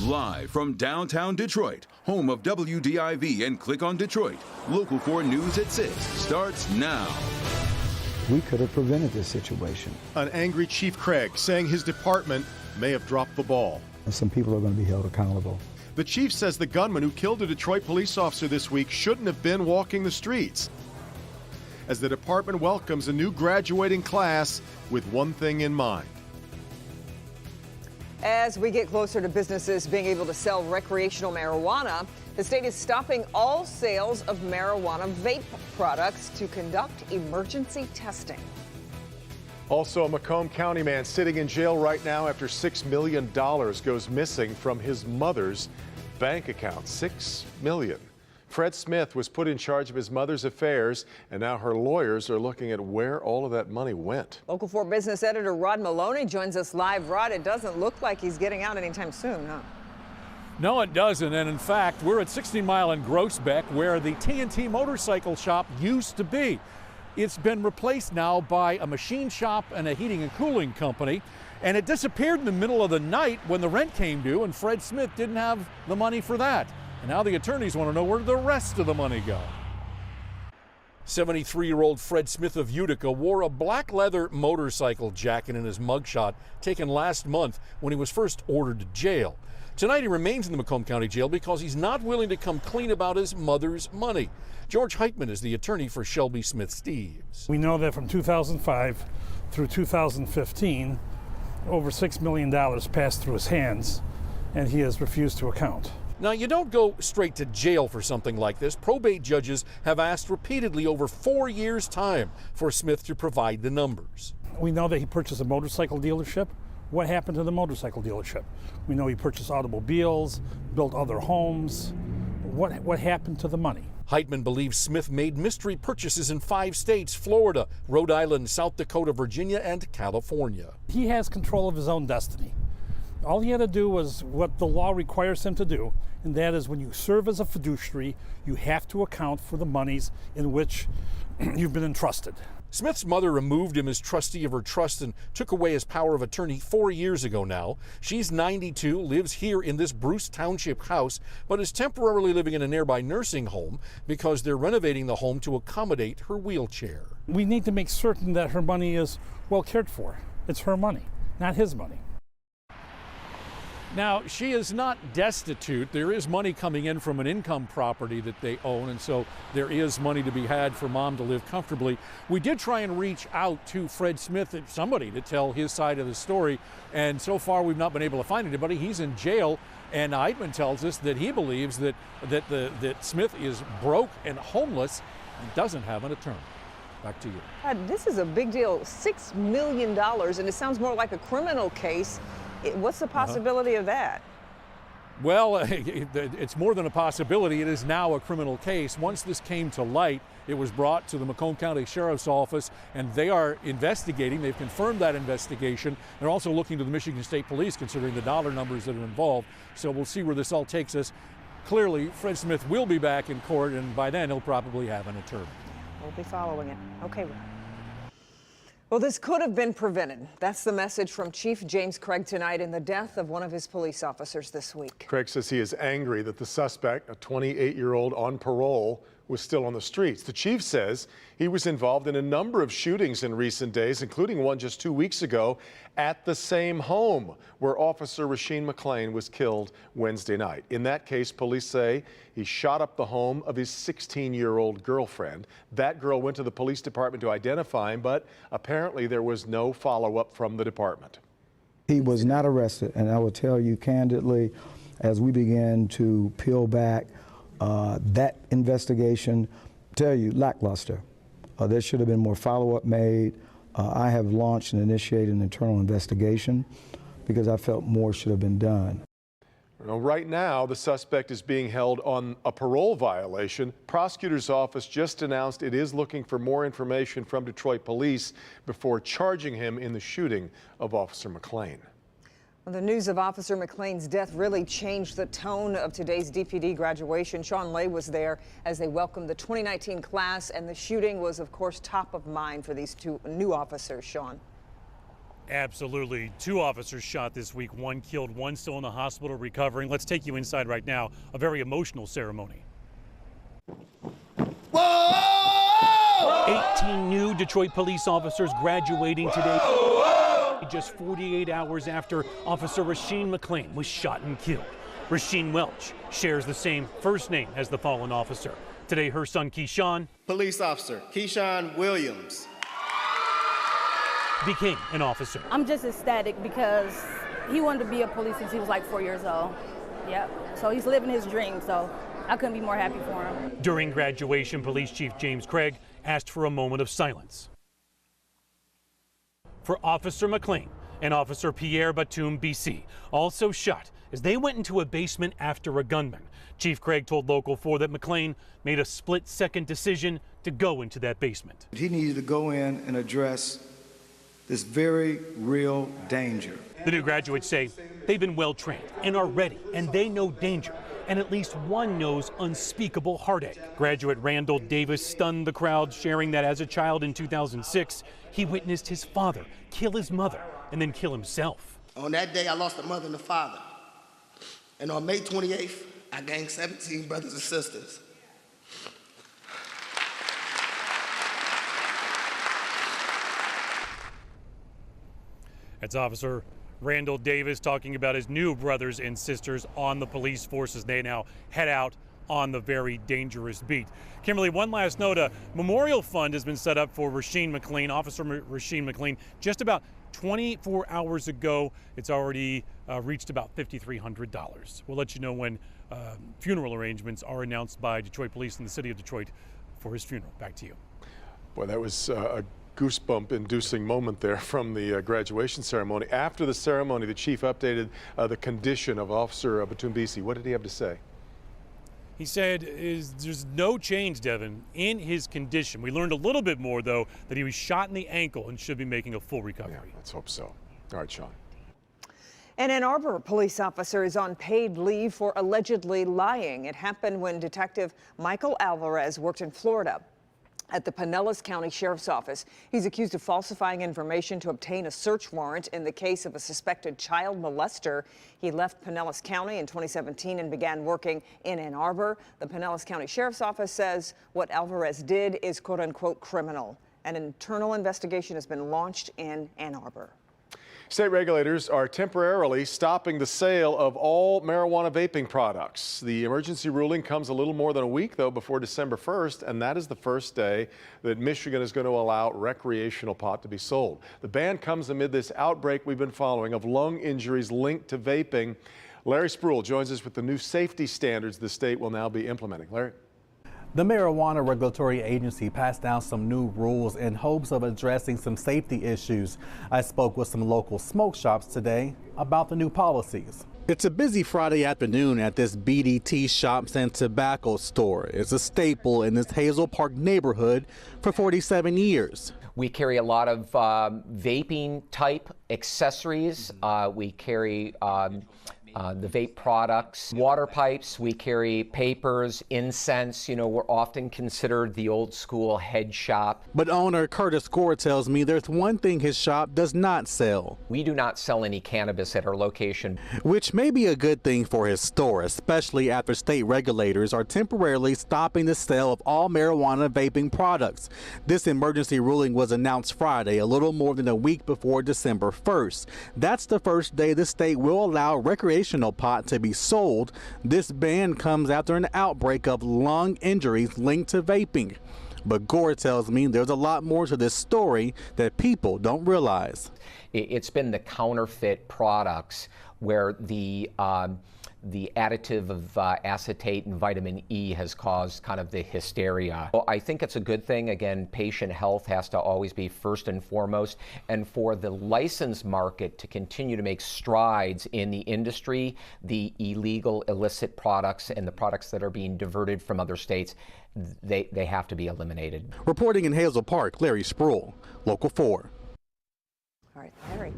Live from downtown Detroit, home of WDIV and Click on Detroit, Local 4 News at 6 starts now. We could have prevented this situation. An angry Chief Craig saying his department may have dropped the ball. And some people are going to be held accountable. The chief says the gunman who killed a Detroit police officer this week shouldn't have been walking the streets. As the department welcomes a new graduating class with one thing in mind. As we get closer to businesses being able to sell recreational marijuana, the state is stopping all sales of marijuana vape products to conduct emergency testing. Also, a Macomb County man sitting in jail right now after $6 million goes missing from his mother's bank account. $6 million. Fred Smith was put in charge of his mother's affairs, and now her lawyers are looking at where all of that money went. Local 4 business editor Rod Maloney joins us live. Rod, it doesn't look like he's getting out anytime soon, huh? No, it doesn't. And in fact, we're at 16 Mile and Groesbeck, where the TNT motorcycle shop used to be. It's been replaced now by a machine shop and a heating and cooling company. And it disappeared in the middle of the night when the rent came due, and Fred Smith didn't have the money for that. And now the attorneys want to know where the rest of the money go. 73-year-old Fred Smith of Utica wore a black leather motorcycle jacket in his mugshot taken last month when he was first ordered to jail. Tonight he remains in the Macomb County Jail because he's not willing to come clean about his mother's money. George Heitman is the attorney for Shelby Smith Steves. We know that from 2005 through 2015, over $6 million passed through his hands, and he has refused to account. Now, you don't go straight to jail for something like this. Probate judges have asked repeatedly over 4 years' time for Smith to provide the numbers. We know that he purchased a motorcycle dealership. What happened to the motorcycle dealership? We know he purchased automobiles, built other homes. What happened to the money? Heitman believes Smith made mystery purchases in 5 states: Florida, Rhode Island, South Dakota, Virginia, and California. He has control of his own destiny. All he had to do was what the law requires him to do, and that is when you serve as a fiduciary, you have to account for the monies in which you've been entrusted. Smith's mother removed him as trustee of her trust and took away his power of attorney 4 years ago now. She's 92, lives here in this Bruce Township house, but is temporarily living in a nearby nursing home because they're renovating the home to accommodate her wheelchair. We need to make certain that her money is well cared for. It's her money, not his money. Now, she is not destitute. There is money coming in from an income property that they own, and so there is money to be had for Mom to live comfortably. We did try and reach out to Fred Smith, somebody, to tell his side of the story, and so far we've not been able to find anybody. He's in jail, and Heitman tells us that he believes that Smith is broke and homeless and doesn't have an attorney. Back to you. God, this is a big deal. $6 million, and it sounds more like a criminal case. What's the possibility of that? Well, it's more than a possibility. It is now a criminal case. Once this came to light, it was brought to the Macomb County Sheriff's Office, and they are investigating. They've confirmed that investigation. They're also looking to the Michigan State Police, considering the dollar numbers that are involved. So we'll see where this all takes us. Clearly, Fred Smith will be back in court, and by then he'll probably have an attorney. We'll be following it. Okay. Well, this could have been prevented. That's the message from Chief James Craig tonight in the death of one of his police officers this week. Craig says he is angry that the suspect, a 28-year-old on parole, was still on the streets. The chief says he was involved in a number of shootings in recent days, including one just 2 weeks ago at the same home where Officer Rasheen McClain was killed Wednesday night. In that case, police say he shot up the home of his 16-year-old girlfriend. That girl went to the police department to identify him, but apparently there was no follow-up from the department. He was not arrested, and I will tell you candidly, as we began to peel back that investigation, tell you, lackluster. There should have been more follow-up made. I have launched and initiated an internal investigation because I felt more should have been done. Right now, the suspect is being held on a parole violation. Prosecutor's office just announced it is looking for more information from Detroit police before charging him in the shooting of Officer McClain. Well, the news of Officer McClain's death really changed the tone of today's DPD graduation. Sean Lay was there as they welcomed the 2019 class, and the shooting was, of course, top of mind for these two new officers. Sean. Absolutely. 2 officers shot this week, 1 killed, 1 still in the hospital recovering. Let's take you inside right now, a very emotional ceremony. Whoa! 18 new Detroit police officers graduating today, just 48 hours after Officer Rasheen McClain was shot and killed. Rasheen Welch shares the same first name as the fallen officer. Today, her son Keyshawn, police officer Keyshawn Williams, became an officer. I'm just ecstatic because he wanted to be a police since he was like 4 years old. Yep. So he's living his dream, so I couldn't be more happy for him. During graduation, Police Chief James Craig asked for a moment of silence for Officer McClain and Officer Pierre Batum BC, also shot as they went into a basement after a gunman. Chief Craig told Local 4 that McClain made a split-second decision to go into that basement. He needed to go in and address this very real danger. The new graduates say they've been well trained and are ready, and they know danger, and at least one knows unspeakable heartache. Graduate Randall Davis stunned the crowd, sharing that as a child in 2006, he witnessed his father kill his mother and then kill himself. On that day, I lost a mother and a father. And on May 28th, I gained 17 brothers and sisters. That's Officer Randall Davis talking about his new brothers and sisters on the police force as they now head out on the very dangerous beat. Kimberly, one last note, a memorial fund has been set up for Rasheen McClain, Officer Rasheen McClain, just about 24 hours ago. It's already reached about $5,300. We'll let you know when funeral arrangements are announced by Detroit Police in the city of Detroit for his funeral. Back to you. Boy, that was a goosebump-inducing moment there from the graduation ceremony. After the ceremony, the chief updated the condition of Officer Batum BC. What did he have to say? He said there's no change, Devin, in his condition. We learned a little bit more, though, that he was shot in the ankle and should be making a full recovery. Yeah, let's hope so. All right, Sean. An Ann Arbor police officer is on paid leave for allegedly lying. It happened when Detective Michael Alvarez worked in Florida at the Pinellas County Sheriff's Office. He's accused of falsifying information to obtain a search warrant in the case of a suspected child molester. He left Pinellas County in 2017 and began working in Ann Arbor. The Pinellas County Sheriff's Office says what Alvarez did is quote-unquote criminal. An internal investigation has been launched in Ann Arbor. State regulators are temporarily stopping the sale of all marijuana vaping products. The emergency ruling comes a little more than a week, though, before December 1st, and that is the first day that Michigan is going to allow recreational pot to be sold. The ban comes amid this outbreak we've been following of lung injuries linked to vaping. Larry Spruill joins us with the new safety standards the state will now be implementing. Larry? The Marijuana Regulatory Agency passed down some new rules in hopes of addressing some safety issues. I spoke with some local smoke shops today about the new policies. It's a busy Friday afternoon at this BDT Shops and Tobacco store. It's a staple in this Hazel Park neighborhood for 47 years. We carry a lot of vaping type accessories. We carry the vape products, water pipes, we carry papers, incense. You know, we're often considered the old school head shop. But owner Curtis Gore tells me there's one thing his shop does not sell. We do not sell any cannabis at our location. Which may be a good thing for his store, especially after state regulators are temporarily stopping the sale of all marijuana vaping products. This emergency ruling was announced Friday, a little more than a week before December 1st. That's the first day the state will allow recreational pot to be sold. This ban comes after an outbreak of lung injuries linked to vaping. But Gore tells me there's a lot more to this story that people don't realize. It's been the counterfeit products where the additive of acetate and vitamin E has caused kind of the hysteria. Well, I think it's a good thing. Again, patient health has to always be first and foremost. And for the licensed market to continue to make strides in the industry, the illegal, illicit products and the products that are being diverted from other states, they have to be eliminated. Reporting in Hazel Park, Larry Spruill, Local 4. All right, Larry.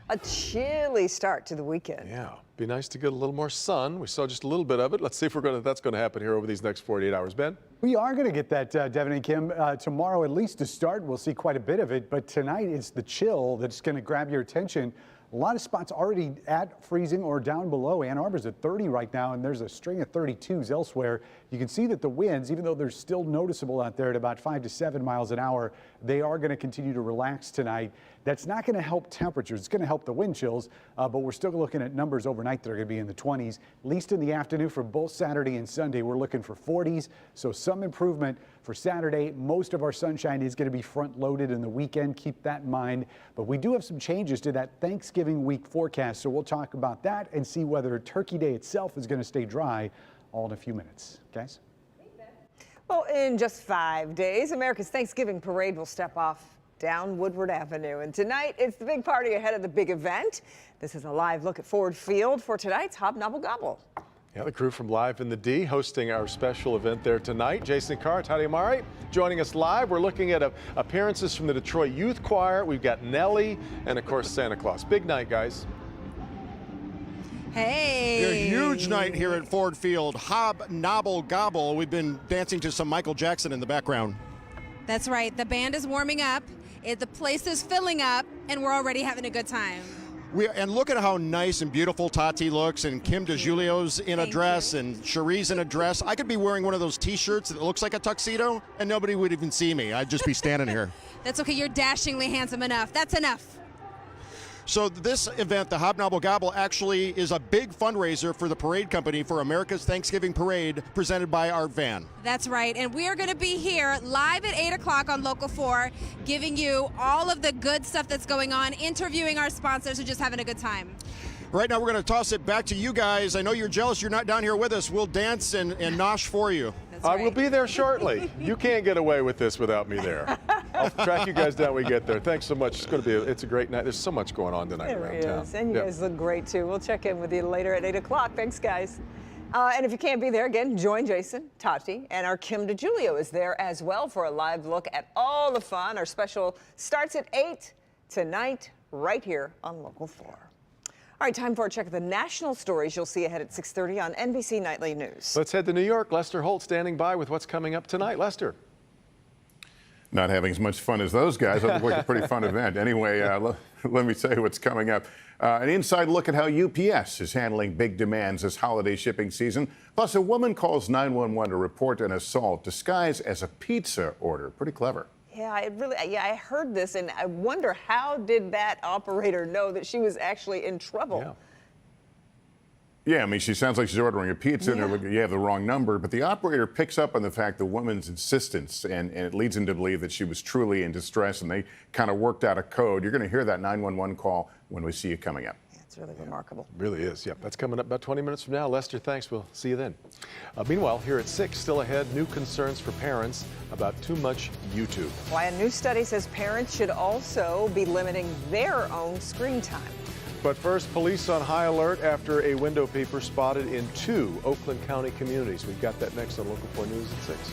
A chilly start to the weekend. Yeah, be nice to get a little more sun. We saw just a little bit of it. Let's see if that's going to happen here over these next 48 hours. Ben? We are going to get that, Devin and Kim. Tomorrow, at least to start, we'll see quite a bit of it. But tonight, it's the chill that's going to grab your attention. A lot of spots already at freezing or down below. Ann Arbor's at 30 right now, and there's a string of 32s elsewhere. You can see that the winds, even though they're still noticeable out there at about 5 to 7 miles an hour, they are going to continue to relax tonight. That's not going to help temperatures. It's going to help the wind chills, but we're still looking at numbers overnight that are going to be in the 20s. At least in the afternoon for both Saturday and Sunday, we're looking for 40s. So some improvement for Saturday. Most of our sunshine is going to be front loaded in the weekend. Keep that in mind. But we do have some changes to that Thanksgiving week forecast. So we'll talk about that and see whether Turkey Day itself is going to stay dry all in a few minutes. Guys? Well, in just 5 days, America's Thanksgiving parade will step off down Woodward Avenue. And tonight, it's the big party ahead of the big event. This is a live look at Ford Field for tonight's Hobnobble Gobble. Yeah, the crew from Live in the D hosting our special event there tonight. Jason Carr, Tati Amari joining us live. We're looking at appearances from the Detroit Youth Choir. We've got Nelly and, of course, Santa Claus. Big night, guys. Hey. A huge night here at Ford Field. Hobnobble Gobble. We've been dancing to some Michael Jackson in the background. That's right. The band is warming up. The place is filling up, and we're already having a good time. And look at how nice and beautiful Tati looks, and Kim DeJulio's in a dress, and Cherie's in a dress. I could be wearing one of those T-shirts that looks like a tuxedo, and nobody would even see me. I'd just be standing here. That's okay. You're dashingly handsome enough. That's enough. So this event, the Hobnobble Gobble, actually is a big fundraiser for the parade company for America's Thanksgiving Parade, presented by our van. That's right, and we are going to be here live at 8 o'clock on Local 4, giving you all of the good stuff that's going on, interviewing our sponsors, and just having a good time. Right now, we're going to toss it back to you guys. I know you're jealous you're not down here with us. We'll dance and nosh for you. I will be there shortly. You can't get away with this without me there. I'll track you guys down when we get there. Thanks so much. It's a great night. There's so much going on tonight around town. And you guys look great too. We'll check in with you later at 8 o'clock. Thanks, guys. And if you can't be there, again, join Jason, Tati, and our Kim DeJulio is there as well for a live look at all the fun. Our special starts at 8 tonight, right here on Local 4. All right, time for a check of the national stories you'll see ahead at 6:30 on NBC Nightly News. Let's head to New York. Lester Holt standing by with what's coming up tonight. Lester. Not having as much fun as those guys. That looked like a pretty fun event. Anyway, let me tell you what's coming up. An inside look at how UPS is handling big demands this holiday shipping season. Plus, a woman calls 911 to report an assault disguised as a pizza order. Pretty clever. Yeah, I heard this, and I wonder how did that operator know that she was actually in trouble? Yeah, I mean, she sounds like she's ordering a pizza, and you have the wrong number. But the operator picks up on the fact the woman's insistence, and it leads him to believe that she was truly in distress, and they kind of worked out a code. You're going to hear that 911 call when we see you coming up. It's really remarkable. Really is. Yep, that's coming up about 20 minutes from now. Lester, thanks. We'll see you then. Meanwhile, here at 6, still ahead, new concerns for parents about too much YouTube. Why a new study says parents should also be limiting their own screen time. But first, police on high alert after a window peeper spotted in 2 Oakland County communities. We've got that next on Local 4 News at 6.